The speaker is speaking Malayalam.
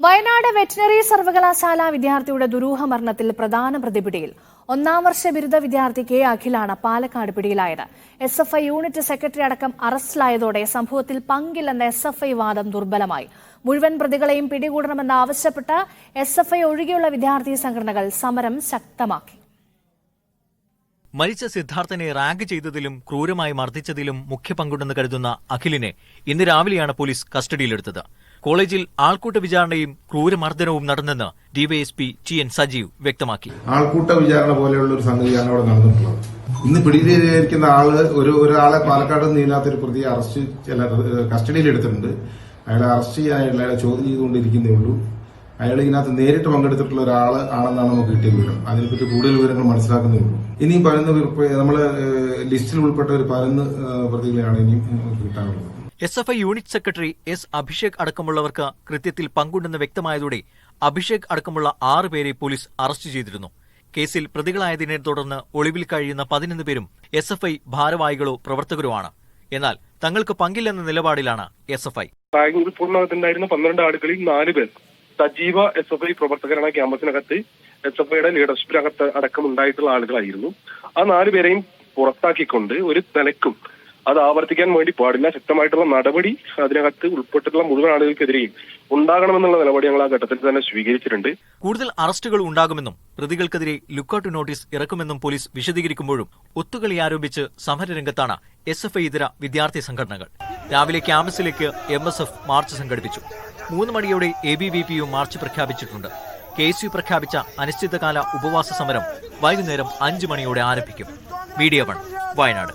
വയനാട് വെറ്റിനറി സർവകലാശാല വിദ്യാർത്ഥിയുടെ ദുരൂഹ മരണത്തിൽ പ്രധാന പ്രതിപിടിയിൽ 1ാം വർഷ ബിരുദ വിദ്യാർത്ഥി കെ അഖിലാണ് പാലക്കാട് പിടിയിലായത്. എസ്എഫ്ഐ യൂണിറ്റ് സെക്രട്ടറി അടക്കം അറസ്റ്റിലായതോടെ സംഭവത്തിൽ പങ്കില്ലെന്ന എസ്എഫ്ഐ വാദം ദുർബലമായി. മുഴുവൻ പ്രതികളെയും പിടികൂടണമെന്നാവശ്യപ്പെട്ട് എസ്എഫ്ഐ ഒഴികെയുള്ള വിദ്യാർത്ഥി സംഘടനകൾ സമരം ശക്തമാക്കി. മരിച്ച സിദ്ധാർത്ഥനെ റാഗ് ചെയ്തതിലും ക്രൂരമായി മർദ്ദിച്ചതിലും മുഖ്യ പങ്കുണ്ടെന്ന് കരുതുന്ന അഖിലിനെ ഇന്ന് രാവിലെയാണ് പോലീസ് കസ്റ്റഡിയിലെടുത്തത്. കോളേജിൽ ആൾക്കൂട്ട വിചാരണയും ക്രൂരമർദ്ദനവും നടന്നെന്ന് ഡിവൈഎസ്പി ടി എൻ സജീവ് വ്യക്തമാക്കി. ആൾക്കൂട്ട വിചാരണ പോലെയുള്ള ഒരു സംഗതിയാണ് അവിടെ നടന്നിട്ടുള്ളത്. ഇന്ന് പിടിയിലിരിക്കുന്ന ഒരാളെ പാലക്കാട് നീലാത്തൊരു പ്രതിയെ കസ്റ്റഡിയിൽ എടുത്തിട്ടുണ്ട്. അയാളെ അറസ്റ്റ് ചെയ്യാനായിട്ട് അയാളെ ചോദ്യം ചെയ്തുകൊണ്ടിരിക്കുന്നേ ഉള്ളൂ. അയാൾ ഇതിനകത്ത് നേരിട്ട് പങ്കെടുത്തിട്ടുള്ള ഒരാൾ ആണെന്നാണ് നമുക്ക് കിട്ടിയ വിവരം. അതിനെപ്പറ്റി കൂടുതൽ വിവരങ്ങൾ മനസ്സിലാക്കുന്നേ ഉള്ളൂ. ഇനിയും 11 നമ്മള് ലിസ്റ്റിൽ ഉൾപ്പെട്ട ഒരു 11 പ്രതികളെയാണ് ഇനിയും കിട്ടാനുള്ളത്. SFI unit secretary S Abhishek അടക്കമുള്ളവർക്ക് കൃത്യത്തിൽ പങ്കുണ്ടെന്ന് വ്യക്തമായതോടെ അഭിഷേക് അടക്കമുള്ള 6 പേരെ പോലീസ് അറസ്റ്റ് ചെയ്തിരുന്നു. കേസിൽ പ്രതികളായതിനെ തുടർന്ന് ഒളിവിൽ കഴിയുന്ന 11 പേരും എസ്എഫ്ഐ ഭാരവാഹികളോ പ്രവർത്തകരോ ആണ്. എന്നാൽ തങ്ങൾക്ക് പങ്കില്ലെന്ന നിലപാടിലാണ് എസ്എഫ്ഐ. റിപ്പോർട്ടിനകത്തുണ്ടായിരുന്ന 12 ആളുകളിൽ 4 പേർ സജീവ എസ്എഫ്ഐ പ്രവർത്തകരാണ്. ക്യാമ്പസിനകത്ത് എസ്എഫ്ഐയുടെ ലീഡർഷിപ്പിനകത്ത് അടക്കം ഉണ്ടായിട്ടുള്ള ആളുകളായിരുന്നു. ആ 4 പേരെയും പുറത്താക്കിക്കൊണ്ട് ഒരു നിലക്കും അത് ആവർത്തിക്കാൻ വേണ്ടി പാടില്ല. ശക്തമായിട്ടുള്ള നടപടി അതിനകത്ത് ഉൾപ്പെട്ടിട്ടുള്ള മുഴുവൻ ആളുകൾക്കെതിരെയും ഉണ്ടാകണമെന്നുള്ള നിലപാട് ഞങ്ങൾ ആ ഘട്ടത്തിൽ തന്നെ സ്വീകരിച്ചിട്ടുണ്ട്. കൂടുതൽ അറസ്റ്റുകൾ ഉണ്ടാകുമെന്നും പ്രതികൾക്കെതിരെ ലുക്കൌട്ട് നോട്ടീസ് ഇറക്കുമെന്നും പോലീസ് വിശദീകരിക്കുമ്പോഴും ഒത്തുകളി ആരോപിച്ച് സമരരംഗത്താണ് എസ്എഫ്ഐ ഇതര വിദ്യാർത്ഥി സംഘടനകൾ. രാവിലെ ക്യാമ്പസിലേക്ക് MSF മാർച്ച് സംഘടിപ്പിച്ചു. 3 മണിയോടെ ABVPയും മാർച്ച് പ്രഖ്യാപിച്ചിട്ടുണ്ട്. KSU പ്രഖ്യാപിച്ച അനിശ്ചിതകാല ഉപവാസ സമരം വൈകുന്നേരം 5 മണിയോടെ ആരംഭിക്കും. മീഡിയ 1 വയനാട്.